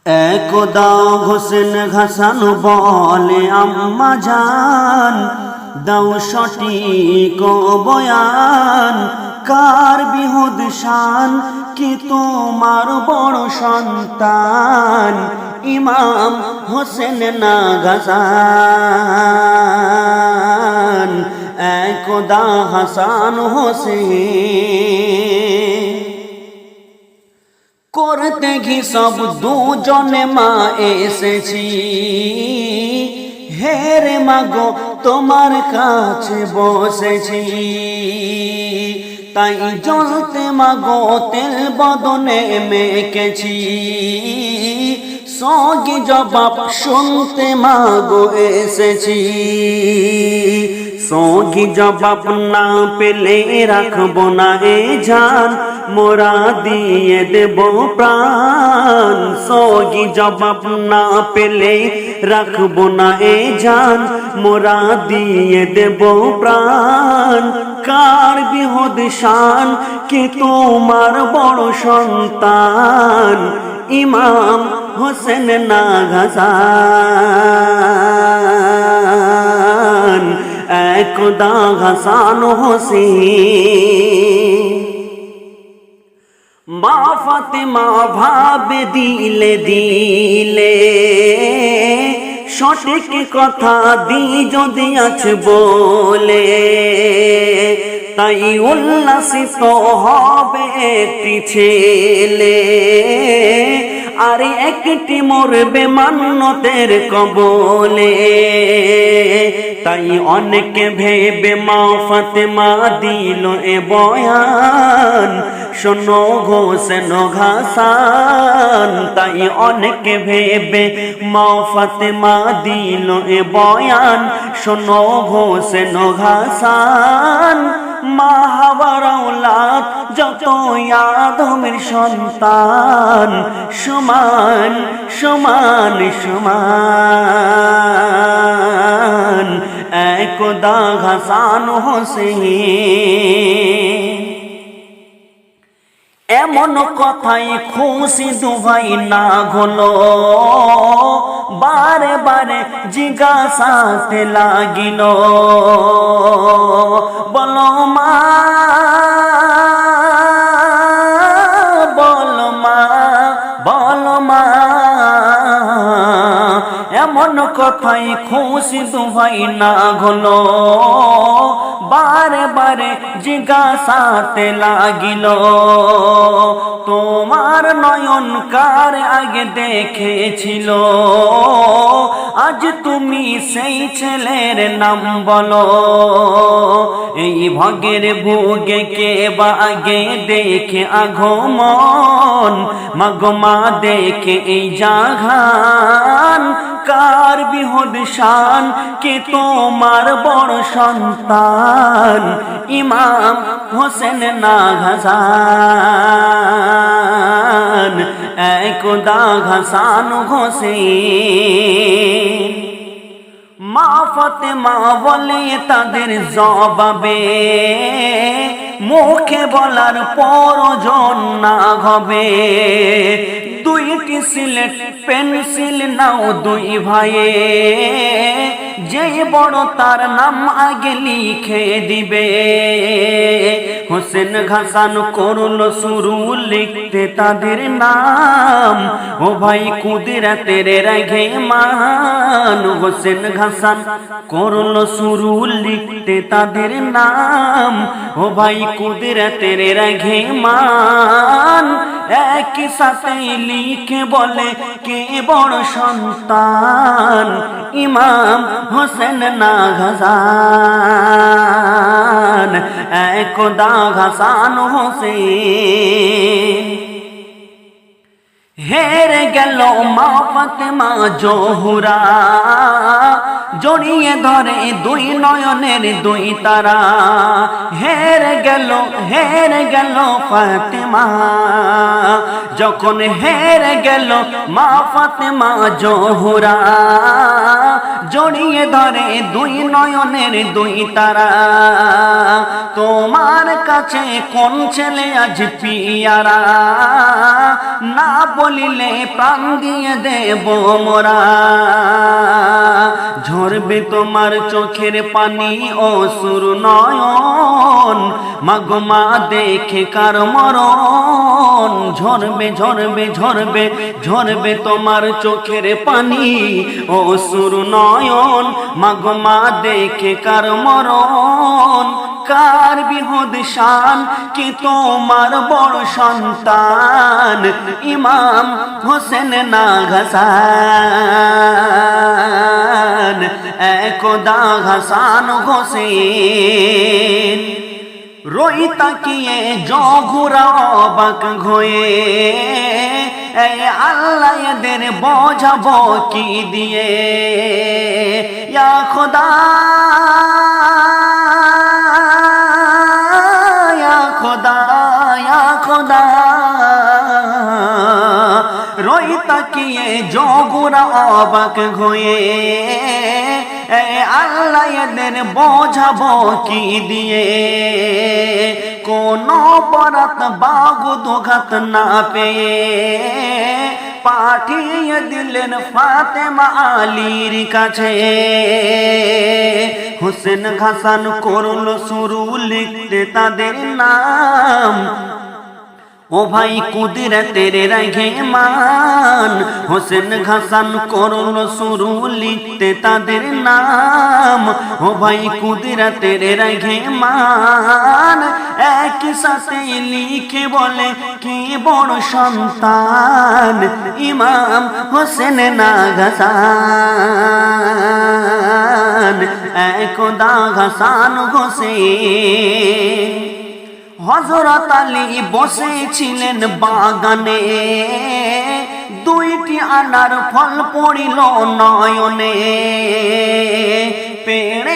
একদা হোসেন হাসান বলে আম্মা জান দাও সঠিক বয়ান, কার বিহুদ শান কি তোমার বড় সন্তান ইমাম হোসেন না গাজান। একদা হাসান হোসেন করতে ঘি সব দুজনে মা এসেছি, হেরে মাগো তোমার কাছে বসেছি। তাই জ্বলতে মাগো তেল বদনে মেখেছি, সঙ্গে জবাব শুনতে মাগো এসেছি। সঙ্গে জবাব না পেলে রাখবো না এ জান, মোরা দিয়ে দেব প্রাণ। সঙ্গে জবাব না পেলে রাখবো না এ জান, মোরা দিয়ে দেব প্রাণ। কার বিহুদ শান কি তোমার বড় সন্তান ইমাম হোসেন না গাজান। একদা হাসান হোসেন মা ফাতেমা ভাবে দিলে দিলে, সঠিক কথা দি যদি আছে বলে, তাই উল্লাসিত হবে একটি ছেলে, আর একটি মরবে মান্নতের কবলে। তাই অনেকে ভেবে মা ফাতেমা দিল এ বয়ান, শোনো হোসেন হাসান। তাই অনেকে ভেবে মা ফাতেমা দিল এ বয়ান, শোনো হোসেন হাসান। মা হাওয়ার আওলাদ যত আদমের সন্তান, সমান সমান সমান। একদা হাসান হোসেন এমন কথাই খুশি দুভাই না হলো, বারে বারে জিজ্ঞাসাতে লাগিল, বলো মা বলো মা বলো মা। এমন কথাই খুশি দুভাই না হলো, বারে বারে জিজ্ঞাসাতে লাগিল, তোমার নয়ন কার আগে দেখেছিল, আজ তুমি সেই ছেলের নাম বলো। এই ভাগের ভোগে কে বা আগে দেখে আগমন, মাগো মা দেখে এই জাহান। কার বিহুদ শান কে তোমার বড় সন্তান ইমাম হোসেন না গাজান। একদা হাসান হোসেন মা ফাতেমা বলে তাদের জবাবে, মুখে বলার প্রয়োজন না হবে, দুইটি সিলেট পেন্সিল নাও দুই ভাইয়ে, যে বড় তার নাম আগে লিখে দিবে। হোসেন হাসান করলো শুরু লিখতে তাদের নাম, ও ভাই কুদরতের রাগে মান। হোসেন হাসান করলো শুরু লিখতে তাদের নাম, ও ভাই কুদরতের রাগে মান। একই সাথে লিখে বলে কে বড় সন্তান ইমাম হোসেন না গাজান। একদা হাসান হোসেন হেরে গেল মা ফাতেমা জোহরা, জড়িয়ে ধরে দুই নয়নের দুই তারা। হেরে গেল ফাতেমা, যখন হেরে গেল মা ফাতেমা জোহরা, জড়িয়ে ধরে দুই নয়নের দুই তারা তোমার কাছে কোন ছেলে আজ পিয়ারা না বলিলে প্রাণ দিয়ে দেব মোরা ঝরবে তোমার চোখের পানি অশ্রু নয়ন মাগো মা দেখে কার মরণ ঝরবে ঝরবে ঝরবে ঝরবে তোমার চোখের পানি অশ্রু নয়ন মাগো মা দেখে কার মরণ কার বিহদ শান কি তোমার বড় সন্তান ইমাম হোসেন নাগহাসান একদা হাসান হোসেন রই তাকিয়ে জঘুরা অবাক হয়ে আল্লাহ এদের বোঝাবো কি দিয়ে ইয়া খোদা রই তাকিয়ে জগুরা অবাক হয়ে আল্লাহ এদের বোঝাবো কি দিয়ে কোন বরাত বাগুদঘাত না পেয়ে পাঠিয়ে দিলেন ফাতেমা আলীর কাছে হোসেন হাসান করল শুরু লিখতে তাদের নাম ও ভাই কুদরতের রহমান হোসেন হাসান করল শুরু লিখতে তাদের নাম ও ভাই কুদরতের রহমান একই সাথে লিখে বলে কি বড় সন্তান ইমাম হোসেন নাগহাসান একদা হাসান হোসেন হযরত আলী বসেছিলেন বাগানে দুইটি আনার ফল পড়িল নয়নে পেড়ে